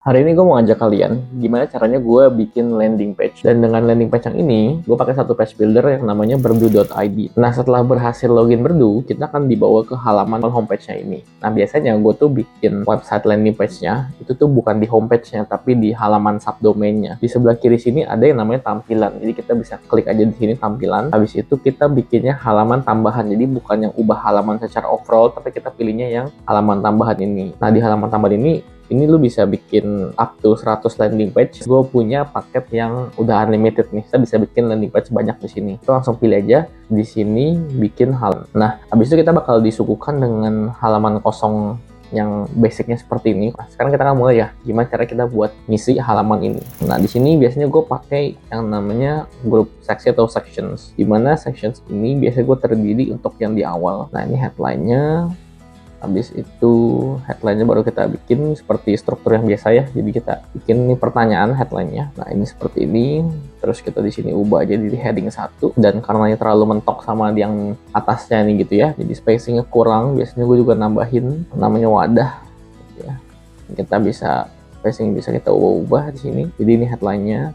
Hari ini gue mau ngajak kalian gimana caranya gue bikin landing page. Dan dengan landing page yang ini, gue pakai satu page builder yang namanya berdu.id. Nah, setelah berhasil login Berdu, kita akan dibawa ke halaman homepage-nya ini. Nah, biasanya gue tuh bikin website landing page-nya, itu tuh bukan di homepage-nya, tapi di halaman subdomain-nya. Di sebelah kiri sini ada yang namanya tampilan. Jadi kita bisa klik aja di sini tampilan. Habis itu kita bikinnya halaman tambahan. Jadi bukan yang ubah halaman secara overall, tapi kita pilihnya yang halaman tambahan ini. Nah, di halaman tambahan ini lu bisa bikin up to 100 landing page. Gue punya paket yang udah unlimited nih. Kita bisa bikin landing page banyak di sini. Kita langsung pilih aja di sini bikin halaman. Nah, habis itu kita bakal disuguhkan dengan halaman kosong yang basicnya seperti ini. Nah, sekarang kita akan mulai ya, gimana cara kita buat ngisi halaman ini. Nah, di sini biasanya gue pakai yang namanya group seksi atau sections. Dimana sections ini biasanya gue terdiri untuk yang di awal. Nah, ini headline-nya. Habis itu headline-nya baru kita bikin seperti struktur yang biasa ya. Jadi kita bikin ini pertanyaan headline-nya. Nah, ini seperti ini. Terus kita di sini ubah aja di heading 1. Dan karena ini terlalu mentok sama yang atasnya nih gitu ya. Jadi spacing-nya kurang. Biasanya gue juga nambahin namanya wadah gitu ya. Kita bisa spacing bisa kita ubah di sini. Jadi ini headline-nya.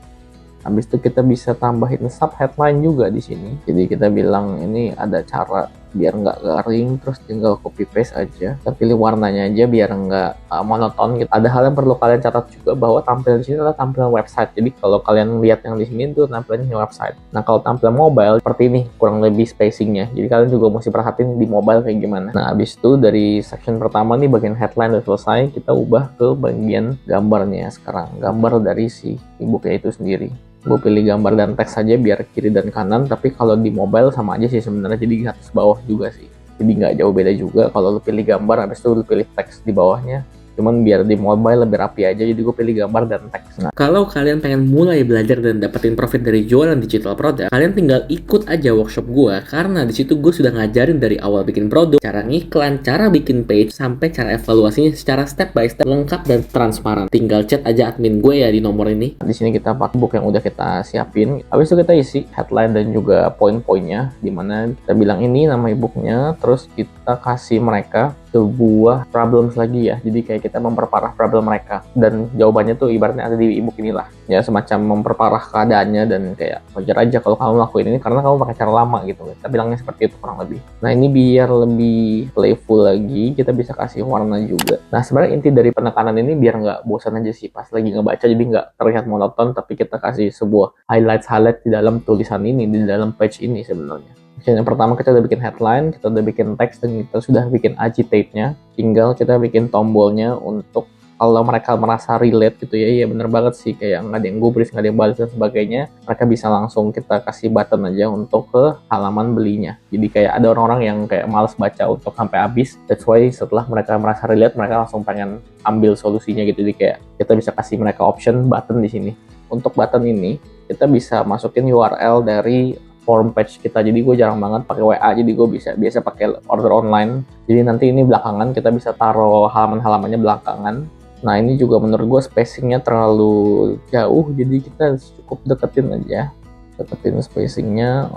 Habis itu kita bisa tambahin sub headline juga di sini. Jadi kita bilang ini ada cara biar nggak garing, terus tinggal copy paste aja. Kita pilih warnanya aja biar nggak monoton gitu. Ada hal yang perlu kalian catat juga bahwa tampilan di sini adalah tampilan website. Jadi kalau kalian lihat yang di sini itu tampilannya website. Nah, kalau tampilan mobile seperti ini kurang lebih spacingnya. Jadi kalian juga mesti perhatiin di mobile kayak gimana. Nah, habis itu dari section pertama nih bagian headline udah selesai, kita ubah ke bagian gambarnya sekarang. Gambar dari si ebooknya itu sendiri. Gue pilih gambar dan teks saja biar kiri dan kanan, tapi kalau di mobile sama aja sih sebenarnya, jadi atas bawah juga sih, jadi nggak jauh beda juga. Kalau lu pilih gambar habis itu lu pilih teks di bawahnya, cuman biar di mobile lebih rapi aja, jadi gue pilih gambar dan teks. Nah, Kalau kalian pengen mulai belajar dan dapetin profit dari jualan digital produk, kalian tinggal ikut aja workshop gue, karena di situ gue sudah ngajarin dari awal bikin produk, cara ngiklan, cara bikin page, sampai cara evaluasinya secara step by step, lengkap dan transparan. Tinggal chat aja admin gue ya di nomor ini. di sini kita pakai book yang udah kita siapin. Habis itu kita isi headline dan juga poin-poinnya, dimana kita bilang ini nama ebooknya, terus kita kasih mereka sebuah problems lagi ya. Jadi kayak kita memperparah problem mereka, dan jawabannya tuh ibaratnya ada di ebook inilah ya, semacam memperparah keadaannya. Dan kayak wajar aja kalau kamu lakuin ini karena kamu pakai cara lama gitu. Kita bilangnya seperti itu kurang lebih. Nah, ini biar lebih playful lagi, kita bisa kasih warna juga. Nah, sebenarnya inti dari penekanan ini biar nggak bosan aja sih pas lagi ngebaca, jadi nggak terlihat monoton, tapi kita kasih sebuah highlight di dalam tulisan ini, di dalam page ini sebenarnya. Yang pertama kita udah bikin headline, kita udah bikin teks, dan kita sudah bikin agitate-nya. Tinggal kita bikin tombolnya untuk kalau mereka merasa relate gitu ya. Iya bener banget sih, kayak nggak ada yang gubris, nggak ada yang balas dan sebagainya. Mereka bisa langsung kita kasih button aja untuk ke halaman belinya. Jadi kayak ada orang-orang yang kayak males baca untuk sampai habis. That's why setelah mereka merasa relate, mereka langsung pengen ambil solusinya gitu. Jadi kayak kita bisa kasih mereka option button di sini. Untuk button ini kita bisa masukin URL dari form page kita. Jadi gue jarang banget pakai WA, jadi gue biasa pakai order online. Jadi nanti ini belakangan kita bisa taruh halaman-halamannya belakangan. Nah, ini juga menurut gue spacingnya terlalu jauh, jadi kita cukup deketin aja, deketin spacingnya.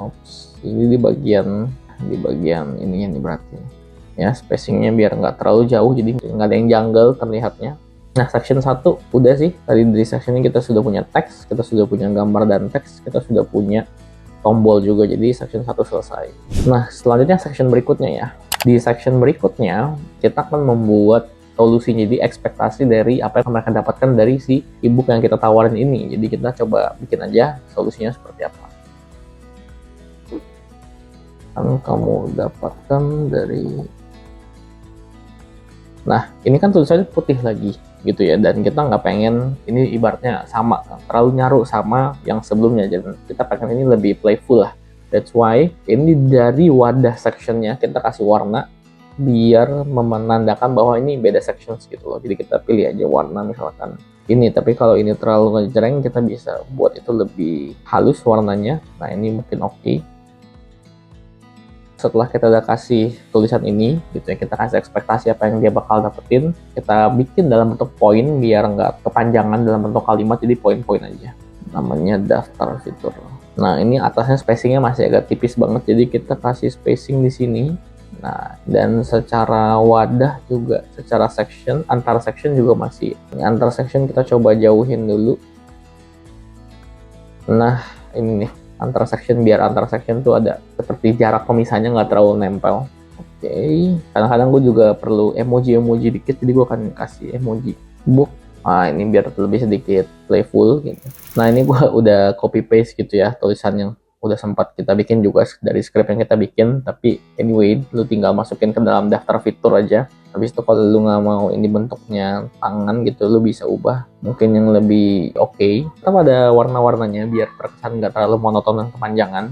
Ini di bagian ininya nih berarti ya, spacingnya biar nggak terlalu jauh, jadi nggak ada yang janggal terlihatnya. Nah, section 1 udah sih. Tadi dari section ini kita sudah punya teks, kita sudah punya gambar dan teks, kita sudah punya tombol juga, jadi section 1 selesai. Nah, selanjutnya section berikutnya ya. Di section berikutnya kita akan membuat solusinya, jadi ekspektasi dari apa yang mereka dapatkan dari si ebook yang kita tawarin ini. Jadi kita coba bikin aja solusinya seperti apa. Kan kamu dapatkan dari... Nah, ini kan tulisannya putih lagi gitu ya, dan kita nggak pengen ini ibaratnya sama, terlalu nyaru sama yang sebelumnya, jadi kita pengen ini lebih playful lah. That's why ini dari wadah sectionnya kita kasih warna biar menandakan bahwa ini beda sections gitu loh. Jadi kita pilih aja warna misalkan ini, tapi kalau ini terlalu ngejreng kita bisa buat itu lebih halus warnanya. Nah, ini mungkin oke. Setelah kita udah kasih tulisan ini gitu ya, kita kasih ekspektasi apa yang dia bakal dapetin, kita bikin dalam bentuk poin biar nggak kepanjangan dalam bentuk kalimat, jadi poin-poin aja. Namanya daftar fitur. Nah, ini atasnya spacingnya masih agak tipis banget, jadi kita kasih spacing di sini Nah, dan secara wadah juga, secara section, antar section juga masih. Ini antar section kita coba jauhin dulu. Nah, ini nih, antar section, biar antar section tuh ada seperti jarak pemisahnya nggak terlalu nempel. Oke, kadang-kadang gue juga perlu emoji-emoji dikit, jadi gue akan kasih emoji book. Nah, ini biar lebih sedikit playful gitu. Nah, ini gue udah copy paste gitu ya, tulisan yang udah sempat kita bikin juga dari script yang kita bikin. Tapi anyway, lu tinggal masukin ke dalam daftar fitur aja. Habis itu kalau lu nggak mau ini bentuknya tangan gitu, lu bisa ubah mungkin yang lebih oke. Tetap ada warna-warnanya biar terkesan nggak terlalu monoton dan kepanjangan.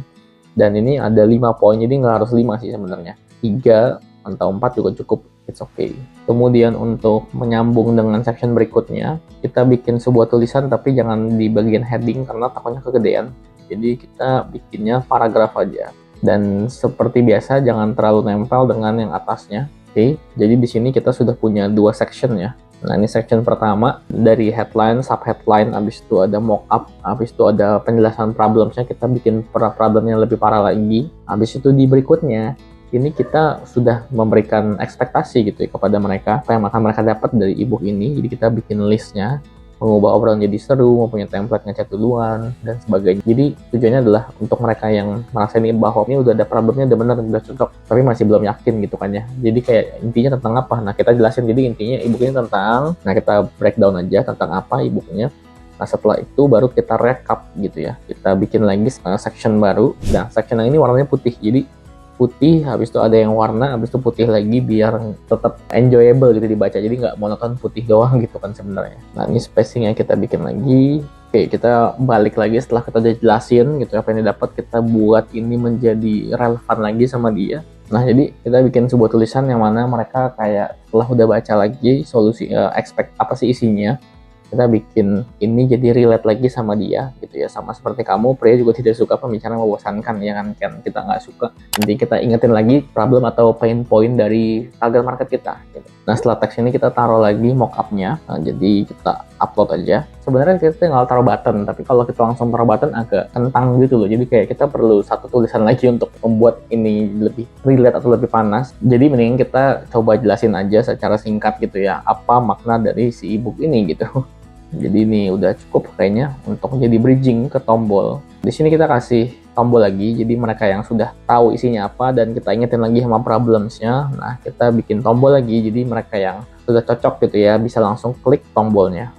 Dan ini ada 5 poin, jadi nggak harus 5 sih sebenarnya. 3 atau 4 juga cukup, it's okay. Kemudian untuk menyambung dengan section berikutnya, kita bikin sebuah tulisan tapi jangan di bagian heading karena takutnya kegedean. Jadi kita bikinnya paragraf aja. Dan seperti biasa jangan terlalu nempel dengan yang atasnya. Oke, jadi di sini kita sudah punya 2 section ya. Nah, ini section pertama dari headline, subheadline, habis itu ada mockup, habis itu ada penjelasan problemsnya, kita bikin problemnya lebih parah lagi. Habis itu di berikutnya, ini kita sudah memberikan ekspektasi gitu ya kepada mereka, apa yang akan mereka dapat dari ebook ini. Jadi kita bikin listnya, mengubah obrolan jadi seru, mempunyai template ngechat duluan, dan sebagainya. Jadi tujuannya adalah untuk mereka yang merasa ini bahwa ini udah ada problemnya, udah benar, udah cocok, tapi masih belum yakin gitu kan ya. Jadi kayak intinya tentang apa? Nah, kita jelasin, jadi intinya ebook ini tentang, nah kita breakdown aja tentang apa ebooknya. Nah, setelah itu baru kita recap gitu ya. Kita bikin lagi section baru. Nah, section yang ini warnanya putih, jadi putih, habis itu ada yang warna, habis itu putih lagi biar tetap enjoyable gitu dibaca, jadi nggak monoton putih doang gitu kan sebenarnya. Nah, ini spacingnya kita bikin lagi. Oke, kita balik lagi setelah kita udah jelasin gitu apa yang didapat, kita buat ini menjadi relevan lagi sama dia. Nah, jadi kita bikin sebuah tulisan yang mana mereka kayak setelah udah baca lagi solusi, expect apa sih isinya, kita bikin ini jadi relate lagi sama dia gitu ya. Sama seperti kamu, pria juga tidak suka pembicaraan membosankan ya kan, kita nggak suka. Jadi kita ingetin lagi problem atau pain point dari target market kita gitu. Nah, setelah teks ini kita taruh lagi mockupnya. Nah, jadi kita upload aja. Sebenarnya kita tinggal taruh button, tapi kalau kita langsung taruh button agak kentang gitu loh. Jadi kayak kita perlu satu tulisan lagi untuk membuat ini lebih relate atau lebih panas. Jadi mending kita coba jelasin aja secara singkat gitu ya, apa makna dari si ebook ini gitu. Jadi ini udah cukup kayaknya untuk jadi bridging ke tombol. Di sini kita kasih tombol lagi, jadi mereka yang sudah tahu isinya apa dan kita ingetin lagi sama problemsnya. Nah, kita bikin tombol lagi, jadi mereka yang sudah cocok gitu ya bisa langsung klik tombolnya.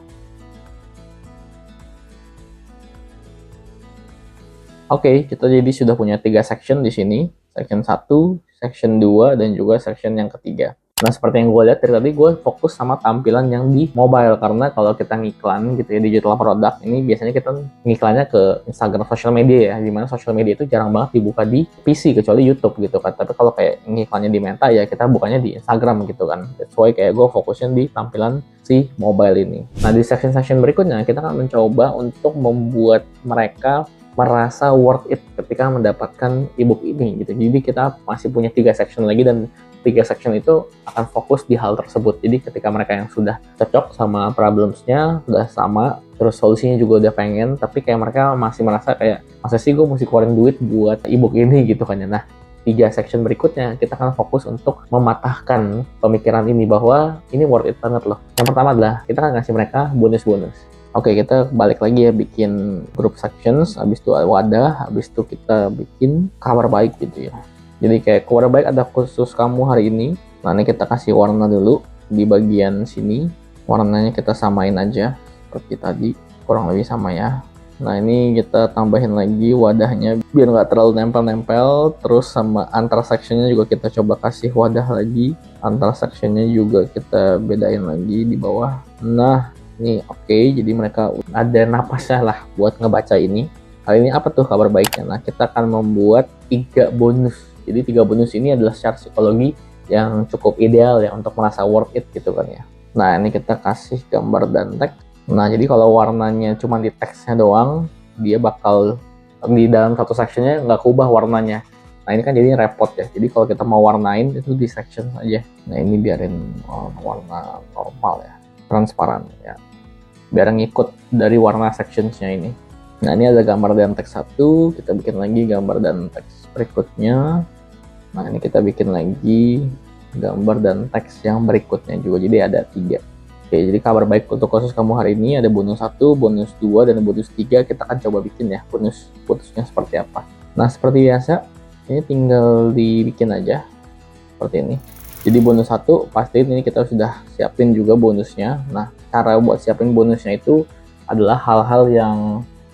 Oke, kita jadi sudah punya 3 section di sini. Section 1, section 2, dan juga section yang ketiga. Nah, seperti yang gue lihat dari tadi, gue fokus sama tampilan yang di mobile. Karena kalau kita ngiklan gitu ya, digital product, ini biasanya kita ngiklannya ke Instagram, social media ya. Dimana social media itu jarang banget dibuka di PC, kecuali YouTube gitu kan. Tapi kalau kayak ngiklannya di Meta ya, kita bukanya di Instagram gitu kan. That's why kayak gue fokusnya di tampilan si mobile ini. Nah, di section-section berikutnya, kita akan mencoba untuk membuat mereka merasa worth it ketika mendapatkan ebook ini gitu. Jadi kita masih punya 3 section lagi, dan 3 section itu akan fokus di hal tersebut. Jadi ketika mereka yang sudah cocok sama problemsnya, udah sama, terus solusinya juga udah pengen, tapi kayak mereka masih merasa kayak, masa sih gue mesti keluarin duit buat ebook ini gitu kan ya. Nah, 3 section berikutnya kita akan fokus untuk mematahkan pemikiran ini bahwa ini worth it banget loh. Yang pertama adalah kita akan ngasih mereka bonus-bonus. Oke, kita balik lagi ya, bikin group sections, habis itu wadah, habis itu kita bikin kabar baik gitu ya. Jadi kayak kabar baik ada khusus kamu hari ini. Nah, ini kita kasih warna dulu di bagian sini. Warnanya kita samain aja seperti tadi, kurang lebih sama ya. Nah, ini kita tambahin lagi wadahnya biar nggak terlalu nempel-nempel. Terus sama antar sectionnya juga kita coba kasih wadah lagi. Antar sectionnya juga kita bedain lagi di bawah. Nah, ini oke, jadi mereka ada napasnya lah buat ngebaca ini. Kali ini apa tuh kabar baiknya? Nah, kita akan membuat 3 bonus. Jadi 3 bonus ini adalah secara psikologi yang cukup ideal ya untuk merasa worth it gitu kan ya. Nah, ini kita kasih gambar dan teks. Nah, jadi kalau warnanya cuma di teksnya doang, dia bakal di dalam satu sectionnya nggak keubah warnanya. Nah, ini kan jadinya repot ya. Jadi kalau kita mau warnain itu di section saja. Nah, ini biarin warna normal ya, transparan ya, biar ngikut dari warna sectionsnya ini. Nah, ini ada gambar dan teks 1, kita bikin lagi gambar dan teks berikutnya. Nah, ini kita bikin lagi gambar dan teks yang berikutnya juga, jadi ada 3. Oke, jadi kabar baik untuk khusus kamu hari ini, ada bonus 1, bonus 2, dan bonus 3. Kita akan coba bikin ya bonusnya seperti apa. Nah, seperti biasa, ini tinggal dibikin aja seperti ini. Jadi bonus 1, pastiin ini kita sudah siapin juga bonusnya. Nah, cara buat siapin bonusnya itu adalah hal-hal yang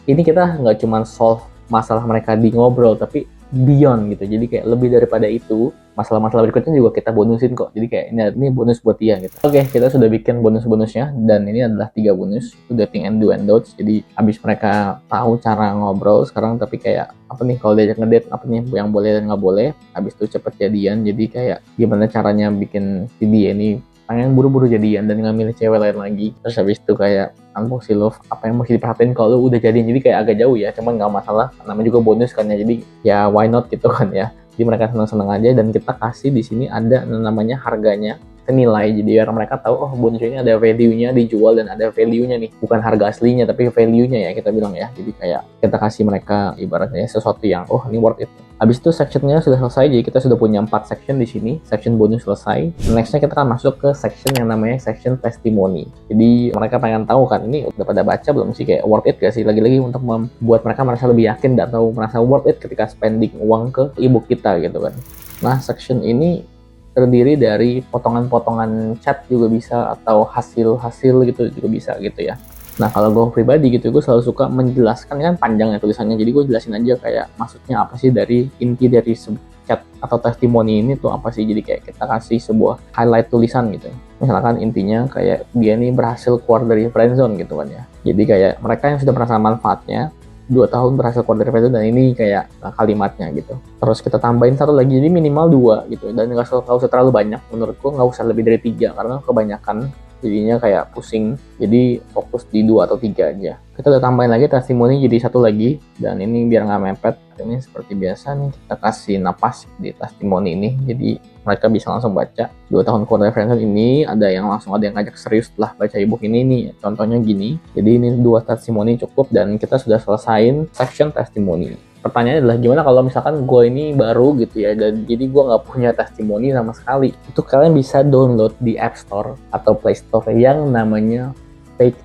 ini kita nggak cuma solve masalah mereka di ngobrol, tapi beyond gitu. Jadi kayak lebih daripada itu, masalah-masalah berikutnya juga kita bonusin kok. Jadi kayak ini bonus buat dia gitu. Oke, kita sudah bikin bonus-bonusnya, dan ini adalah 3 bonus. Itu dating and do and don'ts. Jadi abis mereka tahu cara ngobrol sekarang, tapi kayak apa nih kalau diajak ngedate, apa nih yang boleh dan nggak boleh. Abis itu cepet jadian. Jadi kayak gimana caranya bikin si dia ini pengen buru-buru jadian dan nggak milih cewek lain lagi. Terus habis itu kayak unboxing love, apa yang mesti diperhatiin kalau lu udah jadian. Jadi kayak agak jauh ya, cuman nggak masalah, namanya juga bonus kan ya, jadi ya why not gitu kan ya. Jadi mereka seneng-seneng aja, dan kita kasih di sini ada namanya harganya, senilai, jadi biar mereka tahu oh bonus ini ada value-nya dijual dan ada value-nya nih, bukan harga aslinya tapi value-nya ya kita bilang ya. Jadi kayak kita kasih mereka ibaratnya sesuatu yang oh ini worth it. Habis itu sectionnya sudah selesai, jadi kita sudah punya 4 section di sini. Section bonus selesai. Nextnya kita akan masuk ke section yang namanya section testimoni. Jadi mereka pengen tahu kan, ini udah pada baca belum sih, kayak worth it gak sih, lagi-lagi untuk membuat mereka merasa lebih yakin atau merasa worth it ketika spending uang ke ebook kita gitu kan. Nah, section ini terdiri dari potongan-potongan chat juga bisa, atau hasil-hasil gitu juga bisa gitu ya. Nah, kalau gue pribadi gitu, gue selalu suka menjelaskan, kan panjang ya tulisannya, jadi gue jelasin aja kayak maksudnya apa sih, dari inti dari chat atau testimoni ini tuh apa sih. Jadi kayak kita kasih sebuah highlight tulisan gitu. Misalkan intinya kayak dia nih berhasil keluar dari friendzone gitu kan ya. Jadi kayak mereka yang sudah merasakan manfaatnya 2 tahun berhasil keluar dari friendzone, dan ini kayak kalimatnya gitu. Terus kita tambahin satu lagi, jadi minimal 2 gitu, dan nggak usah terlalu banyak. Menurutku nggak usah lebih dari 3 karena kebanyakan jadinya kayak pusing. Jadi fokus di 2 atau 3 aja. Kita udah tambahin lagi testimoni jadi 1 lagi, dan ini biar nggak mepet, ini seperti biasa nih kita kasih napas di testimoni ini, jadi mereka bisa langsung baca 2 tahun keluar dari friendzone. Ini ada yang ngajak serius setelah baca ebook ini nih, contohnya gini. Jadi ini 2 testimoni cukup, dan kita sudah selesain section testimoni. Pertanyaannya adalah gimana kalau misalkan gue ini baru gitu ya, dan jadi gue nggak punya testimoni sama sekali. Itu kalian bisa download di App Store atau Play Store yang namanya Fake.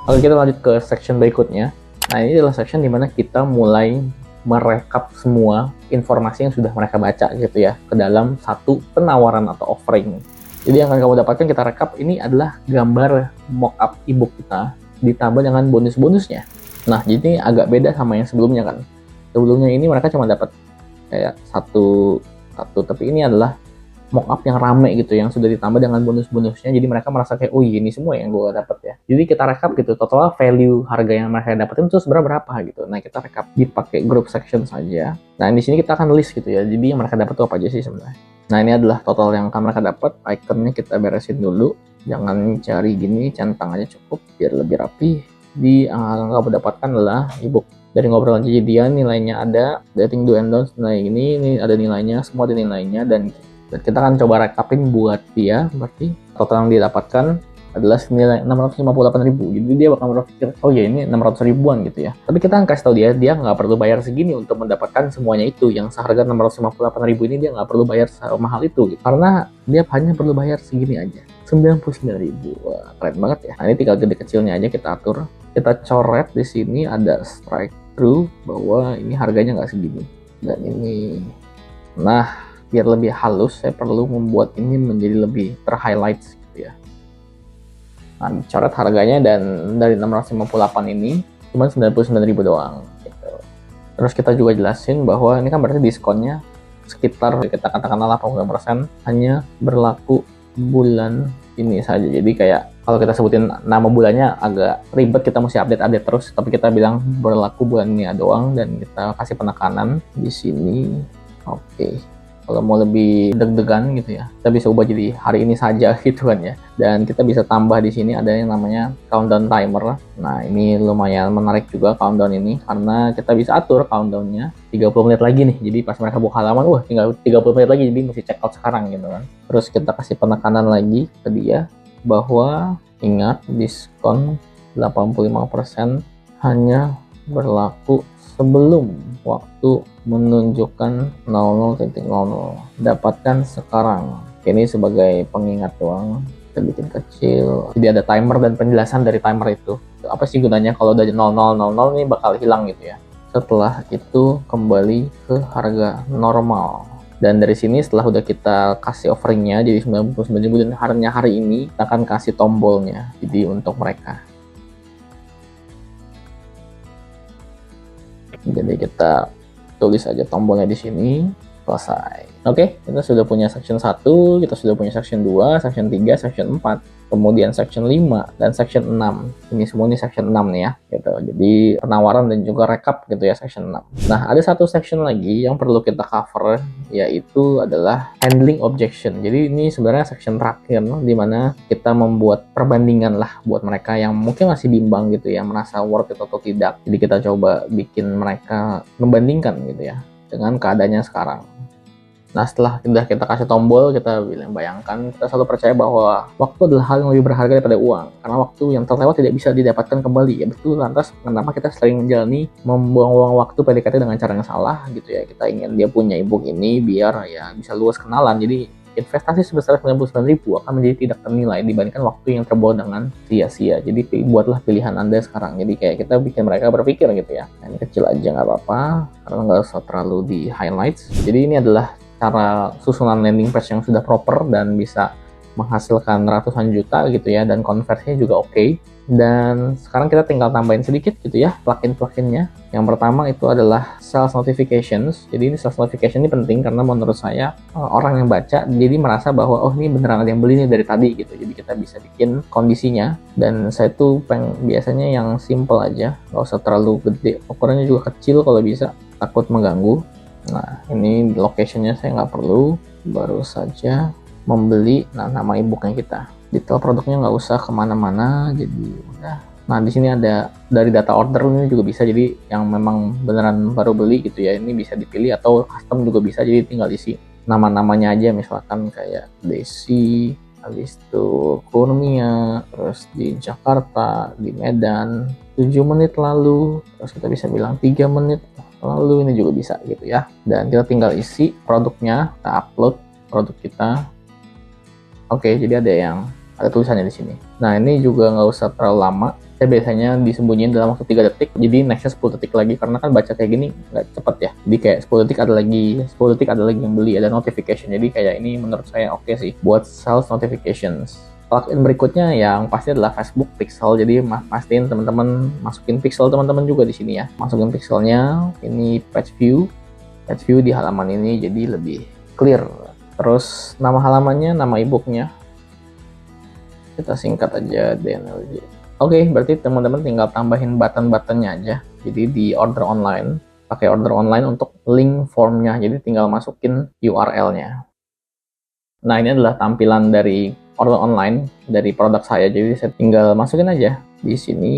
Oke, kita lanjut ke section berikutnya. Nah, ini adalah section dimana kita mulai merekap semua informasi yang sudah mereka baca gitu ya ke dalam satu penawaran atau offering. Jadi yang akan kamu dapatkan kita rekap ini adalah gambar mockup ebook kita ditambah dengan bonus-bonusnya. Nah, jadi agak beda sama yang sebelumnya kan. Sebelumnya ini mereka cuma dapat kayak satu, tapi ini adalah mockup yang rame gitu, yang sudah ditambah dengan bonus-bonusnya. Jadi mereka merasa kayak, oh ini semua yang gue dapat ya. Jadi kita rekap gitu, total value harga yang mereka dapetin itu berapa gitu. Nah, kita rekap dipakai group section saja. Nah, di sini kita akan list gitu ya. Jadi yang mereka dapat itu apa aja sih sebenarnya. Nah, ini adalah total yang akan mereka dapat. Ikonnya kita beresin dulu. Jangan cari gini, centang aja cukup biar lebih rapi. Di yang kamu dapatkan adalah ebook dari ngobrolan jadian, nilainya ada, dating do and don'ts nilai ini ada nilainya, semua ada nilainya, dan kita akan coba rekapin buat dia. Berarti total yang didapatkan adalah senilai 658.000. Jadi dia bakal berpikir, oh ya ini 600 ribuan gitu ya. Tapi kita akan kasih tahu dia nggak perlu bayar segini untuk mendapatkan semuanya itu. Yang seharga 658.000 ini dia nggak perlu bayar semahal itu gitu. Karena dia hanya perlu bayar segini aja, 99.000. Wah, keren banget ya. Nah, ini tinggal gede kecilnya aja kita atur. Kita coret di sini ada strike through bahwa ini harganya nggak segini. Dan ini, nah biar lebih halus saya perlu membuat ini menjadi lebih terhighlight gitu ya. Nah, coret harganya, dan dari 658 ini cuma 99.000 doang gitu. Terus kita juga jelasin bahwa ini kan berarti diskonnya sekitar kita katakanlah 80%, hanya berlaku bulan ini saja. Jadi kayak kalau kita sebutin nama bulannya agak ribet, kita mesti update terus, tapi kita bilang berlaku bulan ini doang, dan kita kasih penekanan di sini. Oke. Kalau mau lebih deg-degan gitu ya, kita bisa ubah jadi hari ini saja gitu kan ya. Dan kita bisa tambah di sini ada yang namanya countdown timer. Nah, ini lumayan menarik juga countdown ini, karena kita bisa atur countdownnya 30 menit lagi nih. Jadi pas mereka buka halaman, wah tinggal 30 menit lagi, jadi mesti check out sekarang gitu kan. Terus kita kasih penekanan lagi ke dia bahwa ingat diskon 85% hanya berlaku sebelum waktu menunjukkan 00.00. Dapatkan sekarang. Ini sebagai pengingat doang. Kita bikin kecil. Jadi ada timer dan penjelasan dari timer itu. Apa sih gunanya kalau udah 0000 ini bakal hilang gitu ya. Setelah itu kembali ke harga normal. Dan dari sini setelah udah kita kasih offeringnya jadi 99.000 dan harinya hari ini kita akan kasih tombolnya. Jadi untuk mereka. Jadi kita tulis aja tombolnya di sini, selesai. Oke, kita sudah punya section 1, kita sudah punya section 2, section 3, section 4, kemudian section 5 dan section 6. Ini semua ini section 6 nih ya, gitu. Jadi penawaran dan juga recap gitu ya section 6. Nah, ada satu section lagi yang perlu kita cover, yaitu adalah handling objection. Jadi ini sebenarnya section terakhir di mana kita membuat perbandingan lah buat mereka yang mungkin masih bimbang gitu ya, merasa worth it atau tidak. Jadi kita coba bikin mereka membandingkan gitu ya dengan keadaannya sekarang. Nah, setelah kita kasih tombol, kita bayangkan, kita selalu percaya bahwa waktu adalah hal yang lebih berharga daripada uang. Karena waktu yang terlewat tidak bisa didapatkan kembali. Ya betul, lantas kenapa kita sering menjalani membuang-buang waktu PDKT dengan cara yang salah gitu ya. Kita ingin dia punya ebook ini biar ya bisa luas kenalan. Jadi investasi sebesar 99.000 akan menjadi tidak ternilai dibandingkan waktu yang terbuang dengan sia-sia. Jadi buatlah pilihan Anda sekarang. Jadi kayak kita bikin mereka berpikir gitu ya. Nah, ini kecil aja nggak apa-apa, karena nggak usah terlalu di highlights. Jadi ini adalah cara susunan landing page yang sudah proper dan bisa menghasilkan ratusan juta gitu ya, dan konversinya juga oke. Dan sekarang kita tinggal tambahin sedikit gitu ya plugin-pluginnya. Yang pertama itu adalah sales notifications. Jadi ini sales notification ini penting karena menurut saya orang yang baca jadi merasa bahwa oh ini beneran ada yang beli nih dari tadi gitu. Jadi kita bisa bikin kondisinya, dan saya tuh biasanya yang simple aja, nggak usah terlalu gede, ukurannya juga kecil kalau bisa, takut mengganggu. Nah, ini location-nya saya nggak perlu, baru saja membeli nama e-booknya kita. Detail produknya nggak usah kemana-mana, jadi udah. Nah, di sini ada dari data order ini juga bisa, jadi yang memang beneran baru beli gitu ya, ini bisa dipilih, atau custom juga bisa, jadi tinggal isi nama-namanya aja, misalkan kayak Desi, habis itu Kurnia, terus di Jakarta, di Medan, 7 menit lalu, terus kita bisa bilang 3 menit lalu, ini juga bisa gitu ya. Dan kita tinggal isi produknya, kita upload produk kita. Oke, jadi ada tulisannya di sini. Nah, ini juga nggak usah terlalu lama. Saya biasanya disembunyiin dalam waktu 3 detik, jadi nextnya 10 detik lagi, karena kan baca kayak gini nggak cepet ya. Jadi kayak 10 detik ada lagi, 10 detik ada lagi yang beli, ada notification. Jadi kayak ini menurut saya oke sih buat sales notifications. Plugin berikutnya yang pasti adalah Facebook Pixel. Jadi pastiin teman-teman masukin pixel teman-teman juga di sini ya. Masukin pixelnya. Ini page view di halaman ini jadi lebih clear. Terus nama halamannya, nama ebooknya kita singkat aja DNLJ. Oke, berarti teman-teman tinggal tambahin button-buttonnya aja. Jadi di order online, pakai order online untuk link formnya. Jadi tinggal masukin URL-nya. Nah, ini adalah tampilan dari order online dari produk saya. Jadi saya tinggal masukin aja di sini.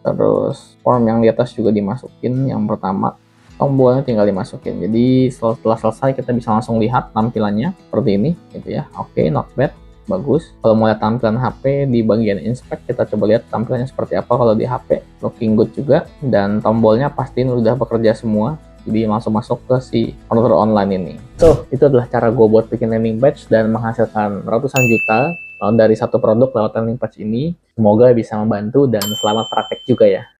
Terus form yang di atas juga dimasukin. Yang pertama, tombolnya tinggal dimasukin. Jadi setelah selesai kita bisa langsung lihat tampilannya seperti ini gitu ya. Oke, not bad, bagus. Kalau mau lihat tampilan HP di bagian inspect, kita coba lihat tampilannya seperti apa kalau di HP. Looking good juga, dan tombolnya pastiin udah bekerja semua. Jadi langsung masuk ke si order online ini. So, itu adalah cara gue buat bikin landing page dan menghasilkan ratusan juta dari satu produk lewat landing page ini. Semoga bisa membantu dan selamat praktek juga ya.